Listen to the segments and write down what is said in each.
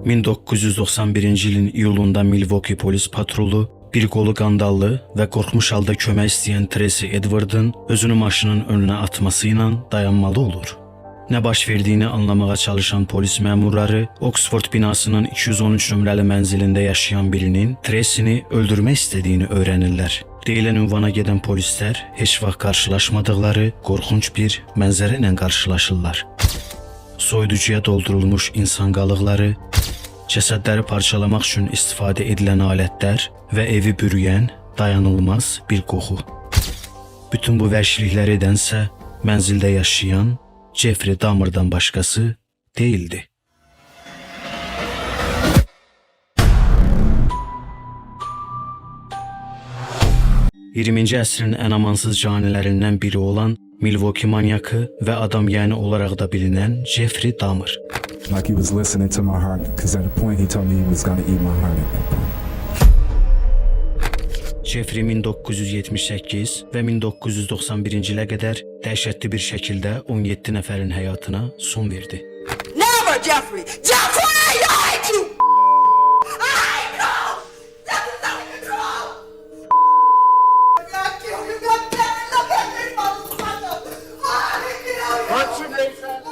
1991-ci ilin iyulunda Milwaukee polis patrolu bir qolu qandallı və qorxmuş halda kömək istəyən Tracy Edward'ın özünü maşının önünə atması ilə dayanmalı olur. Nə baş verdiyini anlamağa çalışan polis məmurları Oxford binasının 213 nömrəli mənzilində yaşayan birinin Tracy'ni öldürmək istədiyini öyrənirlər. Deyilən ünvana gedən polislər heç vaxt qarşılaşmadıqları qorxunc bir mənzərə ilə qarşılaşırlar. Soyuducuya doldurulmuş insan qalıqları, cəsədləri parçalamaq üçün istifadə edilən alətlər və evi bürüyən dayanılmaz bir qoxu. Bütün bu vəhşilikləri edənsə mənzildə yaşayan Jeffrey Dahmer'dan başqası değildi. ...20-ci əsrin ən amansız canilərindən biri olan Milwaukee manyakı və adam yeyəni olaraq da bilinən Jeffrey Dahmer. Like he was listening to my heart, because at a point he told me he was going to eat my heart at that point. Jeffrey 1978 və 1991-ci ilə qədər dəhşətli bir şəkildə 17 nəfərin həyatına son verdi. Never, Jeffrey! Jeffrey! I hate you! I hate you! This is out of control! I got you! You got that! Look at me, motherfucker! What's your name, son?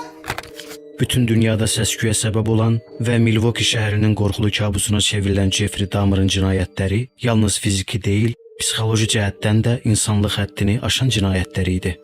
Bütün dünyada səs-küyə səbəb olan və Milwaukee şəhərinin qorxulu kabusuna çevrilən Jeffrey Dahmer'ın cinayətləri yalnız fiziki deyil, psixoloji cəhətdən də insanlıq həddini aşan cinayətləri idi.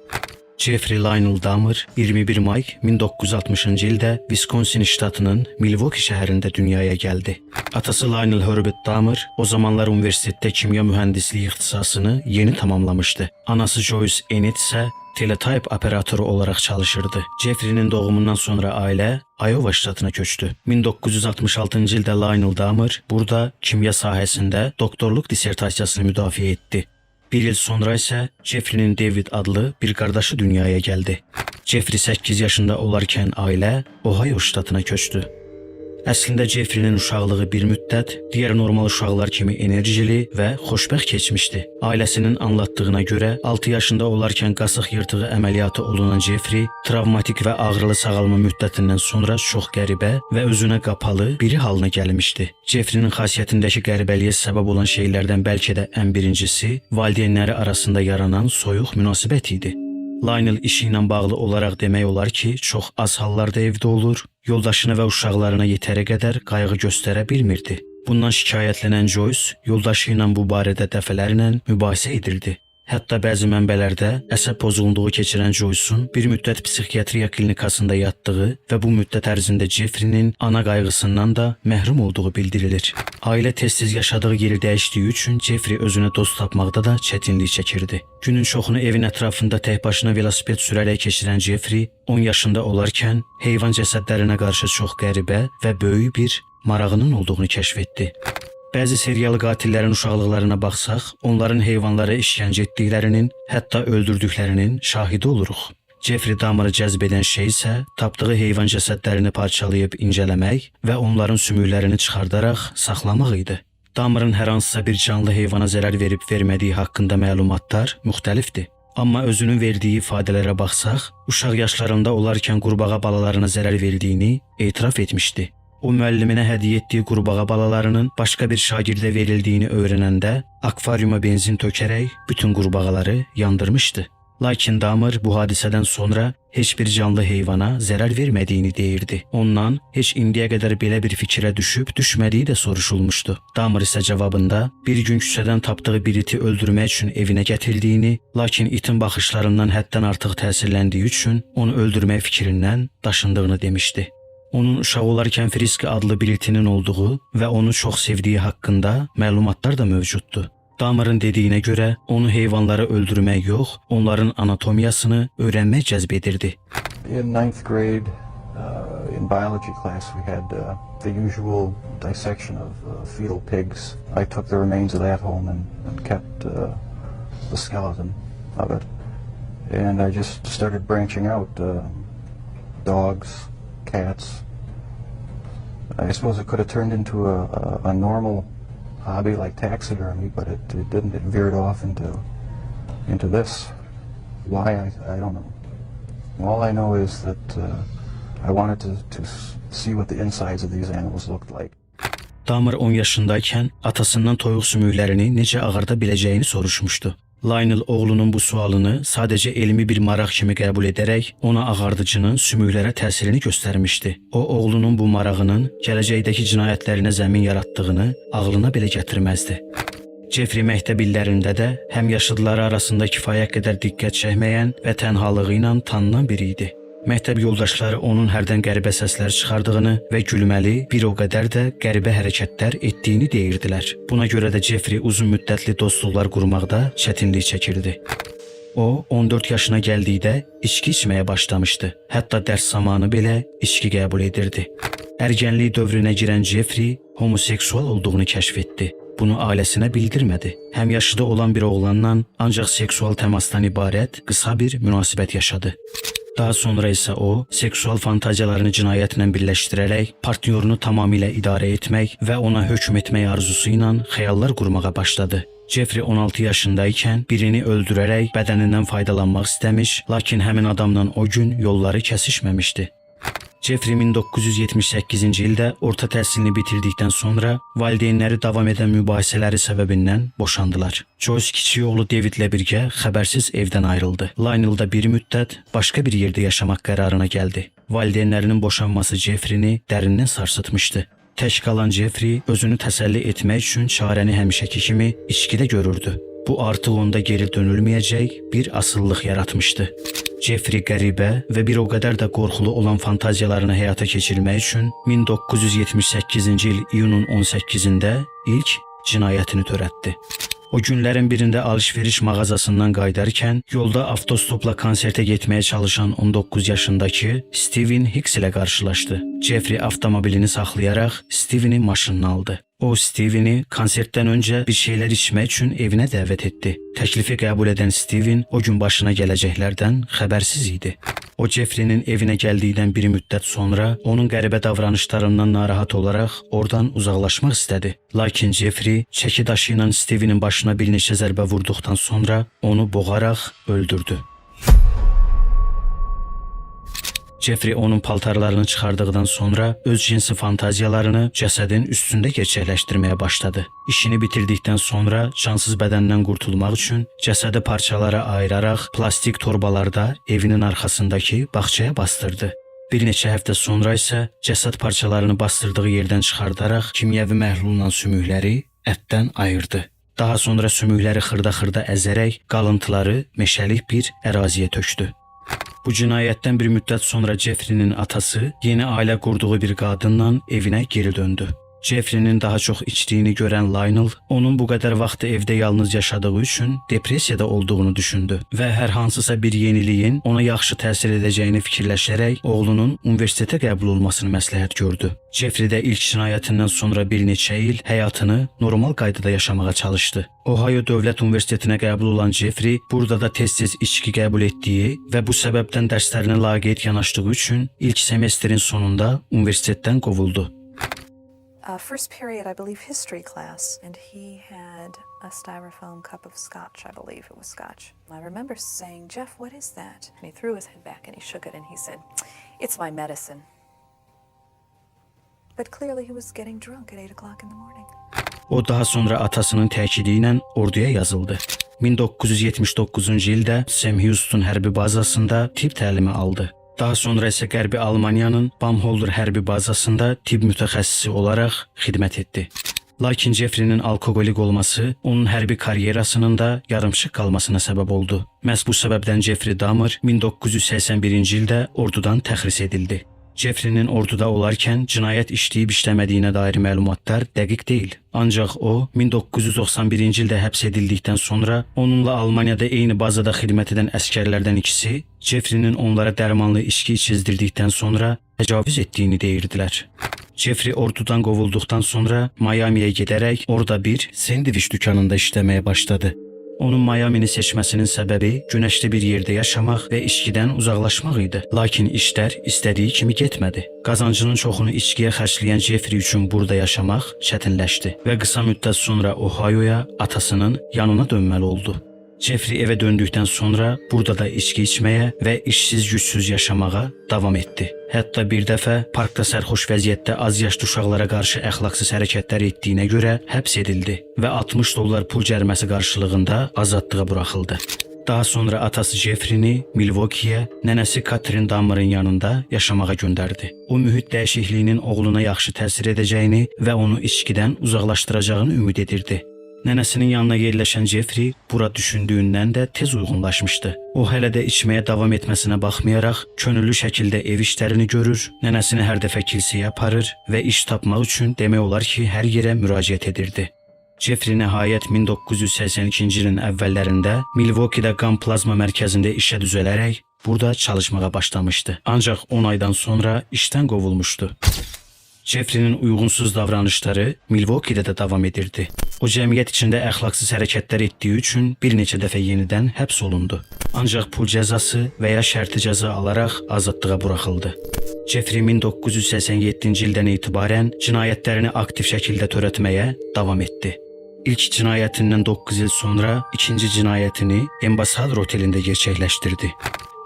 Jeffrey Lionel Dahmer 21 may 1960-cı ildə Wisconsin ştatının Milwaukee şəhərində dünyaya gəldi. Atası Lionel Herbert Dahmer o zamanlar universitetdə kimya mühəndisliyi ixtisasını yeni tamamlamışdı. Anası Joyce Enid isə teletype operatoru olaraq çalışırdı. Jeffrey'nin doğumundan sonra ailə Iowa ştatına köçdü. 1966-cı ildə Lionel Dahmer burada kimya sahəsində doktorluq dissertasiyasını müdafiə etdi. Bir il sonra isə Jeffrey'nin David adlı bir qardaşı dünyaya gəldi. Jeffrey 8 yaşında olarkən ailə Ohio ştatına köçdü. Əslində Jeffrey'nin uşaqlığı bir müddət digər normal uşaqlar kimi enerjili və xoşbəxt keçmişdi. Ailəsinin anlattığına görə 6 yaşında olarkən qasıq yırtığı əməliyyatı olunan Jeffrey travmatik və ağrılı sağalma müddətindən sonra çox qəribə və özünə qapalı biri halına gəlmişdi. Jeffrey'nin xasiyyətindəki qəribəliyə səbəb olan şeylərdən bəlkə də ən birincisi valideynləri arasında yaranan soyuq münasibət idi. Lionel işi ilə bağlı olaraq demək olar ki, çox az hallarda evdə olur, yoldaşına və uşaqlarına yetərə qədər qayğı göstərə bilmirdi. Bundan şikayətlənən Joyce yoldaşı ilə bu barədə dəfələrlə mübahisə edirdi. Hətta bəzi mənbələrdə əsəb pozğunluğu keçirən Joyce'un bir müddət psixiatriya klinikasında yatdığı və bu müddət ərzində Jeffrey'nin ana qayğısından da məhrum olduğu bildirilir. Ailə tez-tez yaşadığı yeri dəyişdiyi üçün Jeffrey özünə dost tapmaqda da çətinlik çəkirdi. Günün çoxunu evin ətrafında tək başına velosiped sürərək keçirən Jeffrey 10 yaşında olarkən heyvan cəsədlərinə qarşı çox qəribə və böyük bir marağının olduğunu kəşf etdi. Bəzi serial qatillərin uşaqlıqlarına baxsaq, onların heyvanlara işgəncə etdiklərinin, hətta öldürdüklərinin şahidi oluruq. Jeffrey Dahmer'ı cəzb edən şey isə tapdığı heyvan cəsədlərini parçalayıb incələmək və onların sümüklərini çıxardaraq saxlamaq idi. Dahmer'ın hər hansısa bir canlı heyvana zərər verib vermədiyi haqqında məlumatlar müxtəlifdir. Amma özünün verdiyi ifadələrə baxsaq, uşaq yaşlarında olarkən qurbağa balalarına zərər verdiyini etiraf etmişdi. O müəlliminə hədiyyə etdiyi qurbağa balalarının başqa bir şagirdə verildiyini öyrənəndə akvaryuma benzin tökərək bütün qurbağaları yandırmışdı. Lakin Dahmer bu hadisədən sonra heç bir canlı heyvana zərər vermədiyini deyirdi. Ondan heç indiyə qədər belə bir fikrə düşüb düşmədiyi də soruşulmuşdu. Dahmer isə cavabında bir gün küçədən tapdığı bir iti öldürmək üçün evinə gətildiyini, lakin itin baxışlarından həddən artıq təsirləndiyi üçün onu öldürmək fikrindən daşındığını demişdi. Onun uşaq olarkən Friski adlı bir itinin olduğu və onu çox sevdiyi haqqında məlumatlar da mövcuddur. Dahmer'ın dediyinə görə onu heyvanları öldürmək yox, onların anatomiyasını öyrənmək cəzb edirdi. In 9th grade, in biology class, we had the usual dissection of fetal pigs. I took the remains of that home and kept the skeleton of it. And I just started branching out dogs, cats. I suppose it could have turned into a normal hobby like taxidermy, but it didn't. It veered off into this. Why, I don't know. All I know is that I wanted to see what the insides of these animals looked like. Dahmer 10 yaşındayken atasından toyuq sümüklərini necə ağarda biləcəyini soruşmuşdu. Lionel oğlunun bu sualını sadece elmi bir maraq kimi qəbul edərək ona ağardıcının sümüklərə təsirini göstərmişdi. O, oğlunun bu marağının gələcəkdəki cinayətlərinə zəmin yaratdığını ağlına belə gətirməzdi. Jeffrey məktəb illərində də həmyaşıdları arasında kifayət qədər diqqət çəkməyən və tənhalığı ilə tanınan biri idi. Məktəb yoldaşları onun hərdən qəribə səslər çıxardığını və gülməli, bir o qədər də qəribə hərəkətlər etdiyini deyirdilər. Buna görə də Jeffrey uzun müddətli dostluqlar qurmaqda çətinlik çəkirdi. O, 14 yaşına gəldikdə içki içməyə başlamışdı. Hətta dərs zamanı belə içki qəbul edirdi. Ərgənlik dövrünə girən Jeffrey homoseksual olduğunu kəşf etdi. Bunu ailəsinə bildirmədi. Həmyaşıda olan bir oğlanla ancaq seksual təmasdan ibarət qısa bir münasibət yaşadı. Daha sonra isə o, seksual fantaziyalarını cinayətlə birləşdirərək partnyorunu tamamilə idarə etmək və ona hökm etmək arzusu ilə xəyallar qurmağa başladı. Jeffrey 16 yaşındaykən birini öldürərək bədənindən faydalanmaq istəmiş, lakin həmin adamla o gün yolları kəsişməmişdi. Jeffrey 1978-ci ildə orta təhsilini bitirdikdən sonra valideynləri davam edən mübahisələri səbəbindən boşandılar. Joyce kiçik oğlu Davidlə birgə xəbərsiz evdən ayrıldı. Lionel da bir müddət başqa bir yerdə yaşamaq qərarına gəldi. Valideynlərinin boşanması Jeffrey'ni dərindən sarsıtmışdı. Tək qalan Jeffrey özünü təsəlli etmək üçün çarəni həmişəki kimi içkidə görürdü. Bu artıq onda geri dönülməyəcək bir asıllıq yaratmışdı. Jeffrey qəribə və bir o qədər də qorxulu olan fantaziyalarını həyata keçirmək üçün 1978-ci il iyunun 18-də ilk cinayətini törətdi. O günlərin birində alış-veriş mağazasından qayıdarkən yolda avtostopla konsertə getməyə çalışan 19 yaşındakı Steven Hicks ilə qarşılaşdı. Jeffrey avtomobilini saxlayaraq Steven'i maşınına aldı. O, Steven'i konsertdən öncə bir şeylər içmək üçün evinə dəvət etdi. Təklifi qəbul edən Steven o gün başına gələcəklərdən xəbərsiz idi. O, Jeffrey'nin evinə gəldikdən bir müddət sonra onun qəribə davranışlarından narahat olaraq oradan uzaqlaşmaq istədi. Lakin Jeffrey çəki daşı ilə Steven'in başına bir neçə zərbə vurduqdan sonra onu boğaraq öldürdü. Jeffrey onun paltarlarını çıxardıqdan sonra öz cinsi fantaziyalarını cəsədin üstündə gerçəkləşdirməyə başladı. İşini bitirdikdən sonra cansız bədəndən qurtulmaq üçün cəsədi parçalara ayıraraq plastik torbalarda evinin arxasındakı bağçaya bastırdı. Bir neçə həftə sonra isə cəsəd parçalarını bastırdığı yerdən çıxardaraq kimyəvi məhlulla sümükləri ətdən ayırdı. Daha sonra sümükləri xırda-xırda əzərək qalıntıları meşəlik bir əraziyə tökdü. Bu cinayətdən bir müddət sonra Jeffrey'nin atası yeni ailə qurduğu bir qadınla evinə geri döndü. Jeffrey'nin daha çox içdiyini görən Lionel onun bu qədər vaxtı evdə yalnız yaşadığı üçün depressiyada olduğunu düşündü və hər hansısa bir yeniliyin ona yaxşı təsir edəcəyini fikirləşərək oğlunun universitetə qəbul olmasını məsləhət gördü. Jeffrey də ilk cinayətindən sonra bir neçə il həyatını normal qaydada yaşamağa çalışdı. Ohio Dövlət Universitetinə qəbul olan Jeffrey burada da tez-tez içki qəbul etdiyi və bu səbəbdən dərslərinə laqeyd yanaşdığı üçün ilk semestrin sonunda universitetdən qovuldu. First period, I believe, history class, and he had a styrofoam cup of scotch, I believe it was scotch. I remember saying, "Jeff, what is that?" And he threw his head back and he shook it and he said, "It's my medicine." But clearly he was getting drunk at 8 o'clock in the morning. O daha sonra atasının təkidi ilə orduya yazıldı. 1979-cu ildə Sam Houston hərbi bazasında tibb təlimi aldı. Daha sonra isə Qərbi Almaniyanın Baumholder hərbi bazasında tibb mütəxəssisi olaraq xidmət etdi. Lakin Jeffrey'nin alkoqolik olması onun hərbi karyerasının da yarımçıq qalmasına səbəb oldu. Məhz bu səbəbdən Jeffrey Dahmer 1981-ci ildə ordudan təxris edildi. Jeffrey'nin orduda olarkən cinayət işləyib işləmədiyinə dair məlumatlar dəqiq deyil. Ancaq o 1991-ci ildə həbs edildikdən sonra onunla Almaniyada eyni bazada xidmət edən əskərlərdən ikisi Jeffrey'nin onlara dərmanlı içki içizdirdikdən sonra təcavüz etdiyini deyirdilər. Jeffrey ordudan qovulduqdan sonra Miami'yə gedərək orada bir sendviç dükanında işləməyə başladı. Onun Miami'ni seçməsinin səbəbi günəşli bir yerdə yaşamaq və içkidən uzaqlaşmaq idi. Lakin işlər istədiyi kimi getmədi. Qazancının çoxunu içkiyə xərcləyən Jeffrey üçün burada yaşamaq çətinləşdi və qısa müddət sonra Ohio'ya atasının yanına dönməli oldu. Jeffrey evə döndükdən sonra burada da içki içməyə və işsiz gücsüz yaşamağa davam etdi. Hətta bir dəfə parkda sərxoş vəziyyətdə az yaşlı uşaqlara qarşı əxlaqsız hərəkətlər etdiyinə görə həbs edildi və $60 pul cəriməsi qarşılığında azadlığa buraxıldı. Daha sonra atası Jeffrey'ni Milwaukee'yə, nənəsi Catherine Dahmer'ın yanında yaşamağa göndərdi. O mühit dəyişikliyinin oğluna yaxşı təsir edəcəyini və onu içkidən uzaqlaşdıracağını ümid edirdi. Nənəsinin yanına yerləşən Jeffrey bura düşündüyündən də tez uyğunlaşmışdı. O hələ də içməyə davam etməsinə baxmayaraq könüllü şəkildə ev işlərini görür, nənəsini hər dəfə kilsəyə aparır və iş tapmaq üçün demək olar ki, hər yerə müraciət edirdi. Jeffrey nəhayət 1982-ci ilin əvvəllərində Milwaukee'də qan plazma mərkəzində işə düzələrək burada çalışmağa başlamışdı. Ancaq 10 aydan sonra işdən qovulmuşdu. Jeffrey'nin uyğunsuz davranışları Milwaukee'də də davam edirdi. O cəmiyyət içində əxlaqsız hərəkətlər etdiyi üçün bir neçə dəfə yenidən həbs olundu. Ancaq pul cəzası və ya şərti cəza alaraq azadlığa buraxıldı. Jeffrey 1987-ci ildən etibarən cinayətlərini aktiv şəkildə törətməyə davam etdi. İlk cinayətindən 9 il sonra ikinci cinayətini Ambassador otelində gerçəkləşdirdi.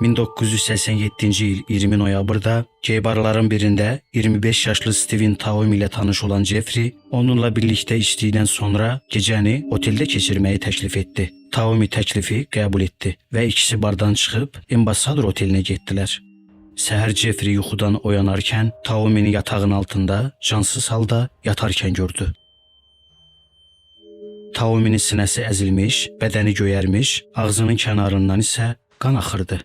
1987-ci il 20 noyabrda gey barların birində 25 yaşlı Steven Taomi ilə tanış olan Jeffrey onunla birlikdə içdikdən sonra gecəni oteldə keçirməyi təklif etdi. Taomi təklifi qəbul etdi və ikisi bardan çıxıb Ambassador otelinə getdilər. Səhər Jeffrey yuxudan oyanarkən Taomini yatağın altında cansız halda yatarkən gördü. Taominin sinəsi əzilmiş, bədəni göyərmiş, ağzının kənarından isə qan axırdı.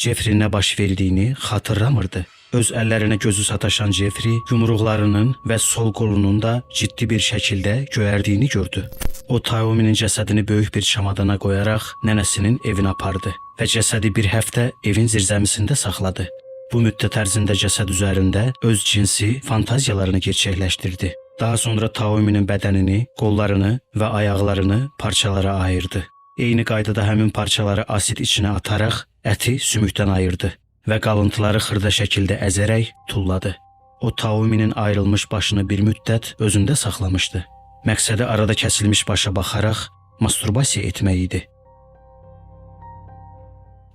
Jeffrey nə baş verdiyini xatırlamırdı. Öz əllərinə gözü sataşan Jeffrey yumruqlarının və sol qolunun da ciddi bir şəkildə göyərdiyini gördü. O Taominin cəsədini böyük bir çamadana qoyaraq nənəsinin evinə apardı və cəsədi bir həftə evin zirzəmisində saxladı. Bu müddət ərzində cəsəd üzərində öz cinsi fantaziyalarını gerçəkləşdirdi. Daha sonra Taominin bədənini, qollarını və ayaqlarını parçalara ayırdı. Eyni qaydada həmin parçaları asid içinə ataraq əti sümükdən ayırdı və qalıntıları xırda şəkildə əzərək tulladı. O Taominin ayrılmış başını bir müddət özündə saxlamışdı. Məqsədi arada kəsilmiş başa baxaraq masturbasiya etmək idi.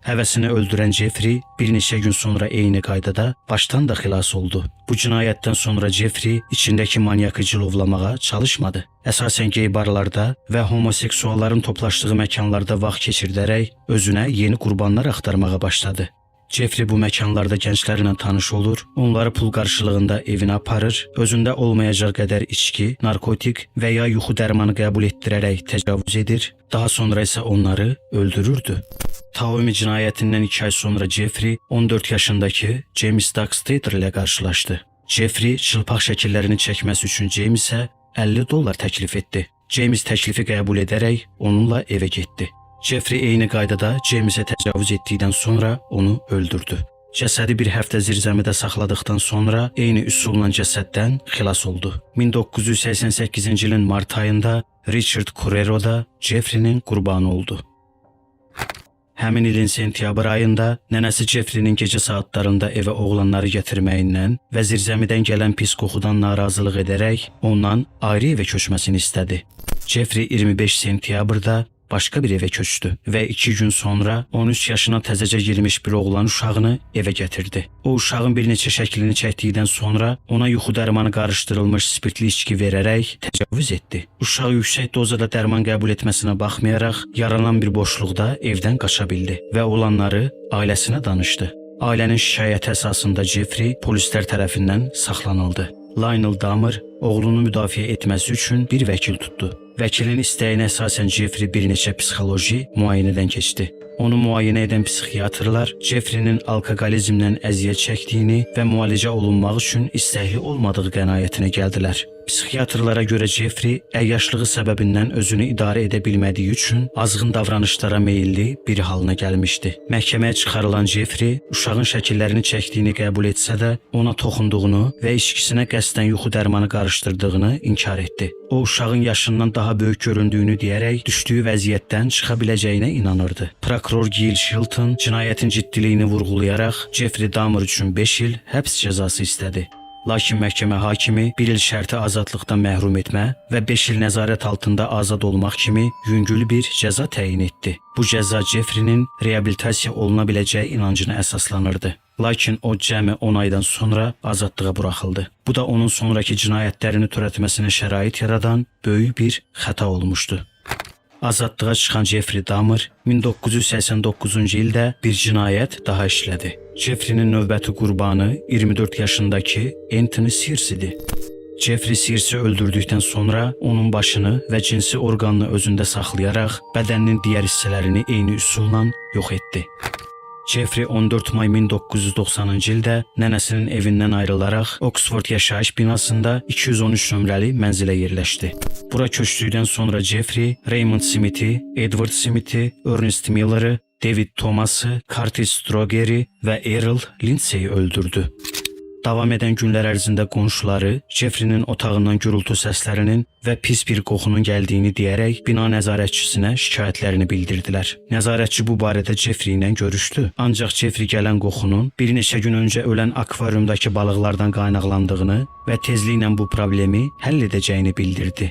Həvəsini öldürən Jeffrey bir neçə gün sonra eyni qaydada başdan da xilas oldu. Bu cinayətdən sonra Jeffrey içindəki manyakı cilovlamağa çalışmadı. Əsasən gey barlarda və homoseksualların toplaşdığı məkanlarda vaxt keçirdərək özünə yeni qurbanlar axtarmağa başladı. Jeffrey bu məkanlarda gənclərlə tanış olur, onları pul qarşılığında evinə aparır, özündə olmayacaq qədər içki, narkotik və ya yuxu dərmanı qəbul etdirərək təcavüz edir, daha sonra isə onları öldürürdü. Taomi cinayətindən 2 ay sonra Jeffrey 14 yaşındakı James Dockstader ilə qarşılaşdı. Jeffrey çılpaq şəkillərini çəkməsi üçün Jamesə $50 təklif etdi. James təklifi qəbul edərək onunla evə getdi. Jeffrey eyni qaydada Jamesə təcavüz etdikdən sonra onu öldürdü. Cəsədi bir həftə zirzəmidə saxladıqdan sonra eyni üsulla cəsəddən xilas oldu. 1988-ci ilin mart ayında Richard Curero da Jeffrey'nin qurbanı oldu. Həmin ilin sentyabr ayında nənəsi Jeffrey'nin gecə saatlarında evə oğlanları gətirməyindən və zirzəmidən gələn pis qoxudan narazılıq edərək ondan ayrı evə köçməsini istədi. Jeffrey 25 sentyabrda başqa bir evə köçdü və 2 gün sonra 13 yaşına təzəcə girmiş bir oğlan uşağını evə gətirdi. O uşağın bir neçə şəklini çəkdikdən sonra ona yuxu dərmanı qarışdırılmış spirtli içki verərək təcavüz etdi. Uşaq yüksək dozada dərman qəbul etməsinə baxmayaraq yaranan bir boşluqda evdən qaça bildi və olanları ailəsinə danışdı. Ailənin şikayəti əsasında Jeffrey polislər tərəfindən saxlanıldı. Lionel Dahmer oğlunu müdafiə etməsi üçün bir vəkil tutdu. Vəkilin istəyinə əsasən Jeffrey bir neçə psixoloji müayinədən keçdi. Onu müayinə edən psixiatrlar Jeffrey'nin alkoqolizmdən əziyyət çəkdiyini və müalicə olunmaq üçün istəkli olmadığı qənaətinə gəldilər. Psixiatrlara görə Jeffrey əyyaşlığı səbəbindən özünü idarə edə bilmədiyi üçün azğın davranışlara meyilli biri halına gəlmişdi. Məhkəməyə çıxarılan Jeffrey uşağın şəkillərini çəkdiyini qəbul etsə də ona toxunduğunu və içkisinə qəsdən yuxu dərmanı qarışdırdığını inkar etdi. O uşağın yaşından daha böyük göründüyünü deyərək düşdüyü vəziyyətdən çıxa biləcəyinə inanırdı. Prokuror Gil Shilton cinayətin ciddiliyini vurğulayaraq Jeffrey Dahmer üçün 5 il həbs cəzası istədi. Lakin məhkəmə hakimi 1 il şərti azadlıqdan məhrum etmə və 5 il nəzarət altında azad olmaq kimi yüngül bir cəza təyin etdi. Bu cəza Jeffrey'nin reabilitasiya oluna biləcəyi inancına əsaslanırdı. Lakin o cəmi 10 aydan sonra azadlığa buraxıldı. Bu da onun sonraki cinayətlərini törətməsinə şərait yaradan böyük bir xəta olmuşdu. Azadlığa çıxan Jeffrey Dahmer 1989-cu ildə bir cinayət daha işlədi. Jeffrey'nin növbəti qurbanı 24 yaşındakı Anthony Sears idi. Jeffrey Sears'i öldürdükdən sonra onun başını və cinsi orqanını özündə saxlayaraq bədəninin digər hissələrini eyni üsulla yox etdi. Jeffrey 14 may 1990-cı ildə nənəsinin evindən ayrılaraq Oxford yaşayış binasında 213 nömrəli mənzilə yerləşdi. Bura köçdükdən sonra Jeffrey Raymond Smith'i, Edward Smith'i, Ernest Miller'ı, David Thomas'ı, Curtis Strogeri və Errol Lindsay'i öldürdü. Davam edən günlər ərzində qonşuları Jeffrey'nin otağından gürültü səslərinin və pis bir qoxunun gəldiyini deyərək bina nəzarətçisinə şikayətlərini bildirdilər. Nəzarətçi bu barədə Jeffrey ilə görüşdü. Ancaq Jeffrey gələn qoxunun bir neçə gün öncə ölən akvariumdakı balıqlardan qaynaqlandığını və tezliklə bu problemi həll edəcəyini bildirdi.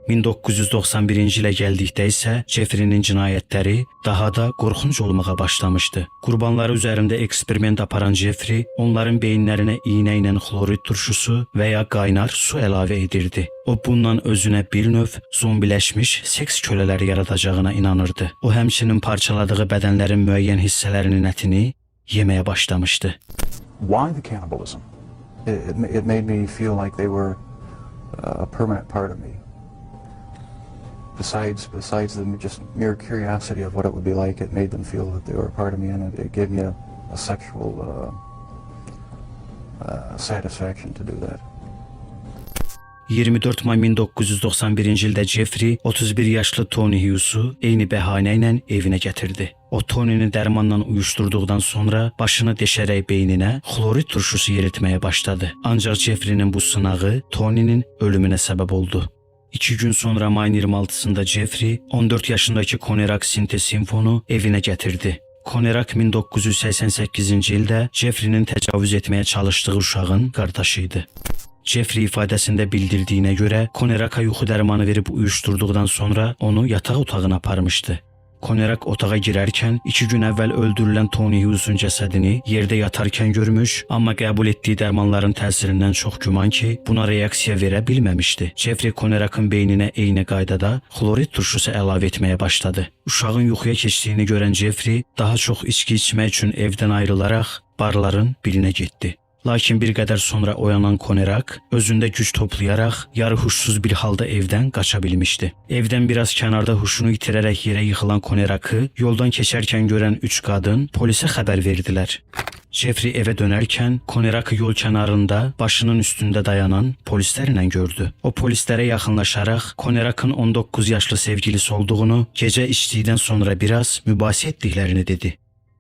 1991-ci ilə gəldikdə isə Jeffrey'nin cinayətləri daha da qorxunc olmağa başlamışdı. Qurbanları üzərində eksperiment aparan Jeffrey onların beyinlərinə iynə ilə xlorid turşusu və ya qaynar su əlavə edirdi. O bundan özünə bir növ zombiləşmiş seks kölələri yaradacağına inanırdı. O həmçinin parçaladığı bədənlərin müəyyən hissələrinin ətini yeməyə başlamışdı. Why the cannibalism? It made me feel like they were a permanent part of me. Besides the just mere curiosity of what it would be like, it made them feel that they were a part of me, and it gave me a sexual satisfaction to do that. 24 may 1991-ci ildə Jeffrey 31 yaşlı Tony Hughes'u eyni bəhanə ilə evinə gətirdi. O Tony'ni dərmanla uyuşturduqdan sonra başını deşərək beyninə xlorid turşusu yeritməyə başladı. Ancaq Jeffrey'nin bu sınağı Tony'nin ölümünə səbəb oldu. 2 gün sonra mayın 26-sında Jeffrey 14 yaşındakı Conerak Sintesinfonu evinə gətirdi. Conerak 1988-ci ildə Jeffrey'nin təcavüz etməyə çalışdığı uşağın qardaşı idi. Jeffrey ifadəsində bildirdiyinə görə Conerak'a yuxu dərmanı verib uyuşturduqdan sonra onu yataq otağına aparmışdı. Conerak otağa girərkən 2 gün əvvəl öldürülən Tony Hughes'un cəsədini yerdə yatarkən görmüş, amma qəbul etdiyi dərmanların təsirindən çox güman ki, buna reaksiya verə bilməmişdi. Jeffrey Conerak'ın beyninə eyni qaydada xlorid turşusu əlavə etməyə başladı. Uşağın yuxuya keçdiyini görən Jeffrey daha çox içki içmək üçün evdən ayrılaraq barların birinə getdi. Lakin bir qədər sonra oyanan Conerak özündə güc toplayaraq yarı huşsuz bir halda evdən qaça bilmişdi. Evdən biraz kənarda huşunu itirərək yerə yıxılan Conerak'ı yoldan keçərkən görən 3 qadın polisə xəbər verdilər. Jeffrey evə dönərkən Conerak'ı yol kənarında başının üstündə dayanan polislərlə gördü. O polislərə yaxınlaşaraq Conerak'ın 19 yaşlı sevgilisi olduğunu, gecə içdikdən sonra biraz mübahisə etdiklərini dedi.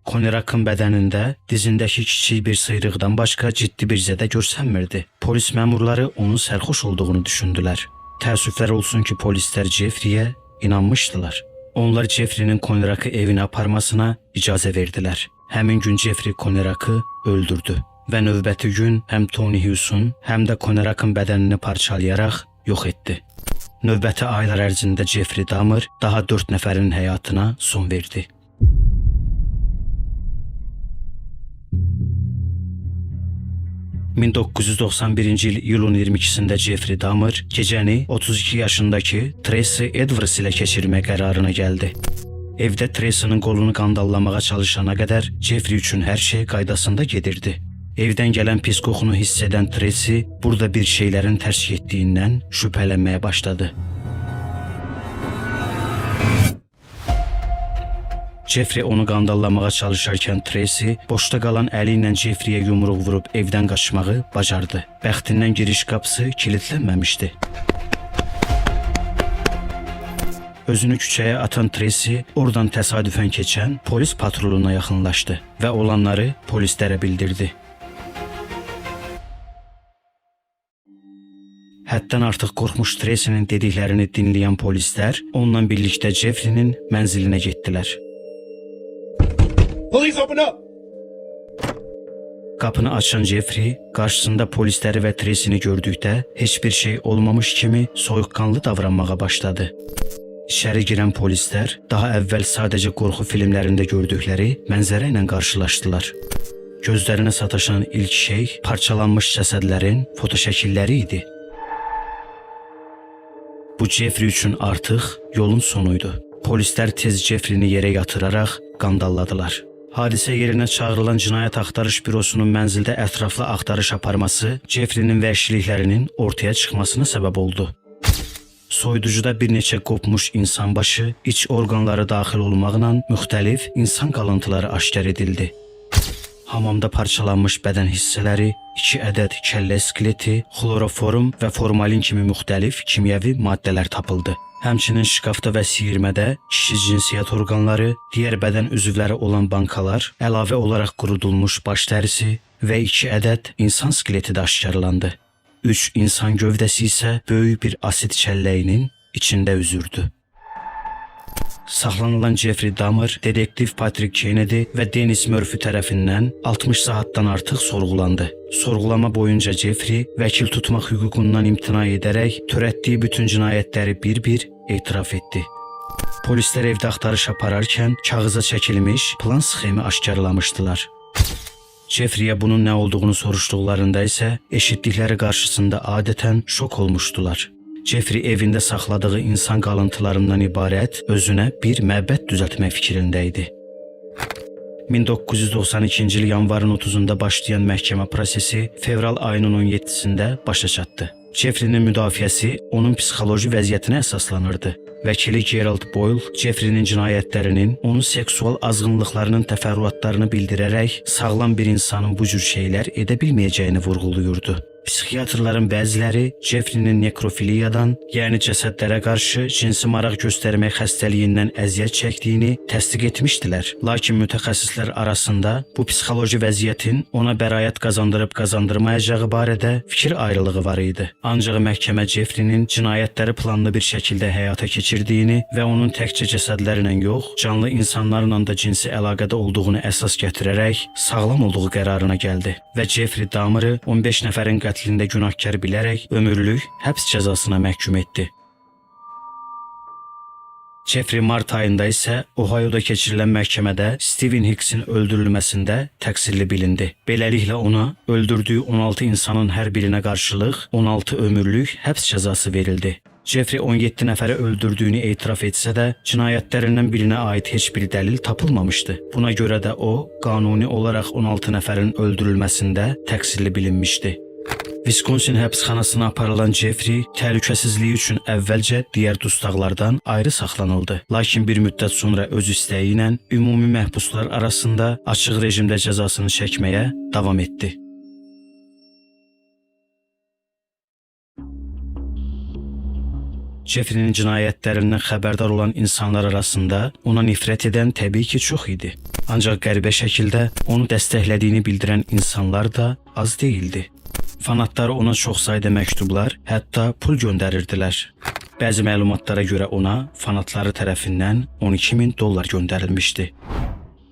Conerak'ın bədənində dizindəki kiçik bir sıyrıqdan başqa ciddi bir zədə görsənmirdi. Polis məmurları onun sərxoş olduğunu düşündülər. Təəssüflər olsun ki, polislər Jeffrey'ə inanmışdılar. Onlar Jeffrey'nin Conerak'ı evinə aparmasına icazə verdilər. Həmin gün Jeffrey Conerak'ı öldürdü və növbəti gün həm Tony Hughes'un, həm də Conerak'ın bədənini parçalayaraq yox etdi. Növbəti aylar ərzində Jeffrey Dahmer daha 4 nəfərin həyatına son verdi. 1991-ci il iyulun 22-sində Jeffrey Dahmer gecəni 32 yaşındakı Tracy Edwards ilə keçirmək qərarına gəldi. Evdə Tracy'nin qolunu qandallamağa çalışana qədər Jeffrey üçün hər şey qaydasında gedirdi. Evdən gələn pis qoxunu hiss edən Tracy burada bir şeylərin tərs getdiyindən şübhələnməyə başladı. Jeffrey onu qandallamağa çalışarkən Tracy boşda qalan əli ilə Jeffrey'ə yumruq vurub evdən qaçmağı bacardı. Bəxtindən giriş qapısı kilitlənməmişdi. Özünü küçəyə atan Tracy oradan təsadüfən keçən polis patruluna yaxınlaşdı və olanları polislərə bildirdi. Həddən artıq qorxmuş Tracy'nin dediklərini dinləyən polislər onunla birlikdə Jeffrey'nin mənzilinə getdilər. Police, open up! Qapını açan Jeffrey qarşısında polisləri və Tracy'ni gördükdə heç bir şey olmamış kimi soyuqqanlı davranmağa başladı. İçəri girən polislər daha əvvəl sadəcə qorxu filmlərində gördükləri mənzərə ilə qarşılaşdılar. Gözlərinə sataşan ilk şey parçalanmış cəsədlərin fotoşəkilləri idi. Bu Jeffrey üçün artıq yolun sonuydu. Polislər tez Jeffrey'ni yerə yatıraraq qandalladılar. Hadisə yerinə çağırılan cinayət axtarış bürosunun mənzildə ətraflı axtarış aparması Jeffrey'nin vəhşiliklərinin ortaya çıxmasına səbəb oldu. Soyuducuda bir neçə qopmuş insan başı, iç orqanları daxil olmaqla müxtəlif insan qalıntıları aşkar edildi. Hamamda parçalanmış bədən hissələri, 2 ədəd kəllə skeleti, xloroform və formalin kimi müxtəlif kimyəvi maddələr tapıldı. Həmçinin şkafda və siyirmədə kişi cinsiyyət orqanları, digər bədən üzvləri olan bankalar, əlavə olaraq qurudulmuş baş dərisi və 2 ədəd insan skeleti də aşkarlandı. 3 insan gövdəsi isə böyük bir asid çəlləyinin içində üzürdü. Saxlanılan Jeffrey Dahmer, dedektiv Patrick Kennedy və Dennis Murphy tərəfindən 60 saatdan artıq sorğulandı. Sorğulama boyunca Jeffrey vəkil tutmaq hüququndan imtina edərək törətdiyi bütün cinayətləri bir-bir etiraf etdi. Polislər evdə axtarış apararkən kağıza çəkilmiş plan sxemi aşkarlamışdılar. Jeffrey'ə bunun nə olduğunu soruşduqlarında isə eşitdikləri qarşısında adətən şok olmuşdular. Jeffrey evində saxladığı insan qalıntılarından ibarət özünə bir məbəd düzəltmək fikrində idi. 1992-ci il yanvarın 30-da başlayan məhkəmə prosesi fevral ayının 17-sində başa çatdı. Jeffrey'nin müdafiəsi onun psixoloji vəziyyətinə əsaslanırdı. Vəkili Gerald Boyle, Jeffrey'nin cinayətlərinin onun seksual azğınlıqlarının təfərrüatlarını bildirərək sağlam bir insanın bu cür şeylər edə bilməyəcəyini vurğulayırdı. Psixiatrların bəziləri Jeffrey'nin nekrofiliyadan, yəni cəsədlərə qarşı cinsi maraq göstərmək xəstəliyindən əziyyət çəkdiyini təsdiq etmişdilər. Lakin mütəxəssislər arasında bu psixoloji vəziyyətin ona bəraət qazandırıb-qazandırmayacağı barədə fikir ayrılığı var idi. Ancaq məhkəmə Jeffrey'nin cinayətləri planlı bir şəkildə həyata keçirdiyini və onun təkcə cəsədlərlə yox, canlı insanlarla da cinsi əlaqədə olduğunu əsas gətirərək sağlam olduğu qərarına gəldi və Jeffrey Dahmer'ı 15 nəfərin qətlində günahkar bilərək ömürlük həbs cəzasına məhkum etdi. Jeffrey mart ayında isə Ohio'da keçirilən məhkəmədə Stephen Hicks'in öldürülməsində təqsirli bilindi. Beləliklə ona öldürdüyü 16 insanın hər birinə qarşılıq 16 ömürlük həbs cəzası verildi. Jeffrey 17 nəfəri öldürdüyünü etiraf etsə də, cinayətlərindən birinə aid heç bir dəlil tapılmamışdı. Buna görə də o, qanuni olaraq 16 nəfərin öldürülməsində təqsirli bilinmişdi. Wisconsin həbsxanasına aparılan Jeffrey təhlükəsizliyi üçün əvvəlcə digər dustaqlardan ayrı saxlanıldı. Lakin bir müddət sonra öz istəyi ilə ümumi məhbuslar arasında açıq rejimdə cəzasını çəkməyə davam etdi. Jeffrey'nin cinayətlərindən xəbərdar olan insanlar arasında ona nifrət edən təbii ki çox idi. Ancaq qəribə şəkildə onu dəstəklədiyini bildirən insanlar da az deyildi. Fanatları ona çox sayda məktublar, hətta pul göndərirdilər. Bəzi məlumatlara görə ona fanatları tərəfindən $12,000 göndərilmişdi.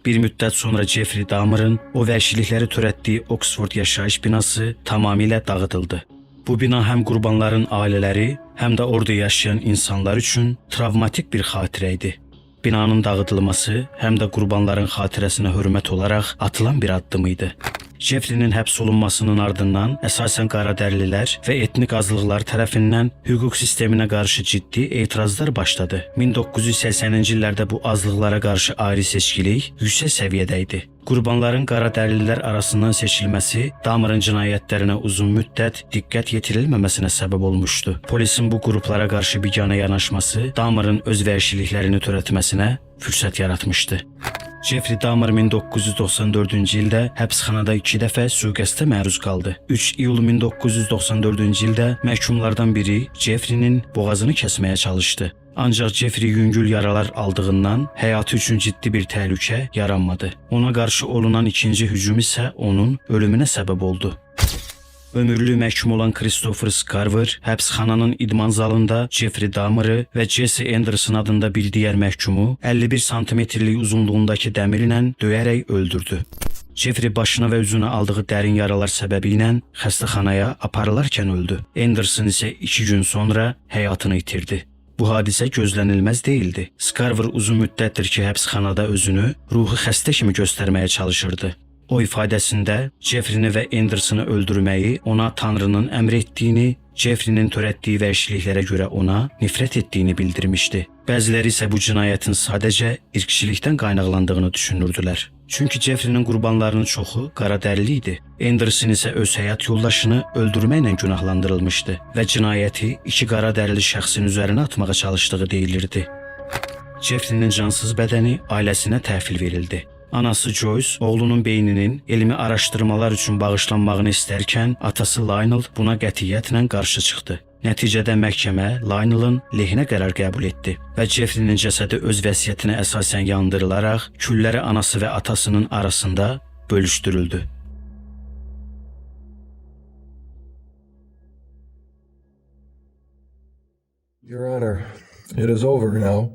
Bir müddət sonra Jeffrey Dahmer'ın o vəhşilikləri törətdiyi Oxford yaşayış binası tamamilə dağıdıldı. Bu bina həm qurbanların ailələri, həm də orada yaşayan insanlar üçün travmatik bir xatirə idi. Binanın dağıdılması həm də qurbanların xatirəsinə hörmət olaraq atılan bir addım idi. Jeffrey'nin həbs olunmasının ardından əsasən qaradərlilər və etnik azlıqlar tərəfindən hüquq sisteminə qarşı ciddi etirazlar başladı. 1980-ci illərdə bu azlıqlara qarşı ayrı seçkilik yüksək səviyyədə idi. Qurbanların qaradərlilər arasından seçilməsi Dahmer'ın cinayətlərinə uzun müddət diqqət yetirilməməsinə səbəb olmuşdu. Polisin bu qruplara qarşı biganə yanaşması Dahmer'ın öz vəhşiliklərini törətməsinə fürsət yaratmışdı. Jeffrey Dahmer 1994-cü ildə həbsxanada 2 dəfə suiqəstə məruz qaldı. 3 iyul 1994-cü ildə məhkumlardan biri Jeffrey'nin boğazını kəsməyə çalışdı. Ancaq Jeffrey yüngül yaralar aldığından həyatı üçün ciddi bir təhlükə yaranmadı. Ona qarşı olunan ikinci hücum isə onun ölümünə səbəb oldu. Ömürlük məhkum olan Christopher Scarver həbsxananın idman zalında Jeffrey Dahmer'ı və Jesse Anderson adında bir digər məhkumu 51 santimetrlik uzunluğundakı dəmirlə döyərək öldürdü. Jeffrey başına və üzünə aldığı dərin yaralar səbəbilə xəstəxanaya aparılarkən öldü. Anderson isə 2 gün sonra həyatını itirdi. Bu hadisə gözlənilməz değildi. Scarver uzun müddətdir ki, həbsxanada özünü ruhi xəstə kimi göstərməyə çalışırdı. O ifadəsində Jeffrey'ni və Anderson'ı öldürməyi ona Tanrının əmr etdiyini, Jeffrey'nin törətdiyi vəhşiliklərə görə ona nifrət etdiyini bildirmişdi. Bəziləri isə bu cinayətin sadəcə irqçilikdən qaynaqlandığını düşünürdülər. Çünki Jeffrey'nin qurbanlarının çoxu qaradərili idi. Anderson isə öz həyat yoldaşını öldürməklə günahlandırılmışdı və cinayəti 2 qaradərili şəxsin üzərinə atmağa çalışdığı deyilirdi. Jeffrey'nin cansız bədəni ailəsinə təhvil verildi. Anası Joyce oğlunun beyninin elmi araşdırmalar üçün bağışlanmağını istərkən atası Lionel buna qətiyyətlə qarşı çıxdı. Nəticədə məhkəmə Lionel'ın lehinə qərar qəbul etdi və Jeffrey'nin cəsədi öz vəsiyyətinə əsasən yandırılaraq külləri anası və atasının arasında bölüşdürüldü. Your Honor, it is over now.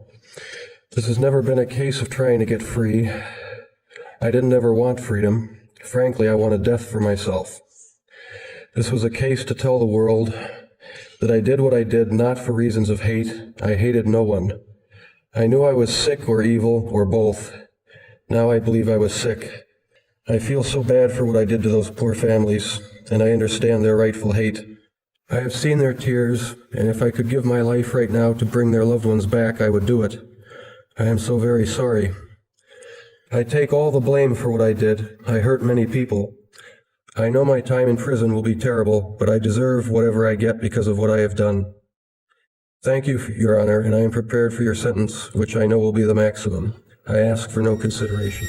This has never been a case of trying to get free. I didn't ever want freedom. Frankly, I wanted death for myself. This was a case to tell the world that I did what I did not for reasons of hate. I hated no one. I knew I was sick or evil or both. Now I believe I was sick. I feel so bad for what I did to those poor families, and I understand their rightful hate. I have seen their tears, and if I could give my life right now to bring their loved ones back, I would do it. I am so very sorry. I take all the blame for what I did. I hurt many people. I know my time in prison will be terrible, but I deserve whatever I get because of what I have done. Thank you, Your Honor, and I am prepared for your sentence, which I know will be the maximum. I ask for no consideration.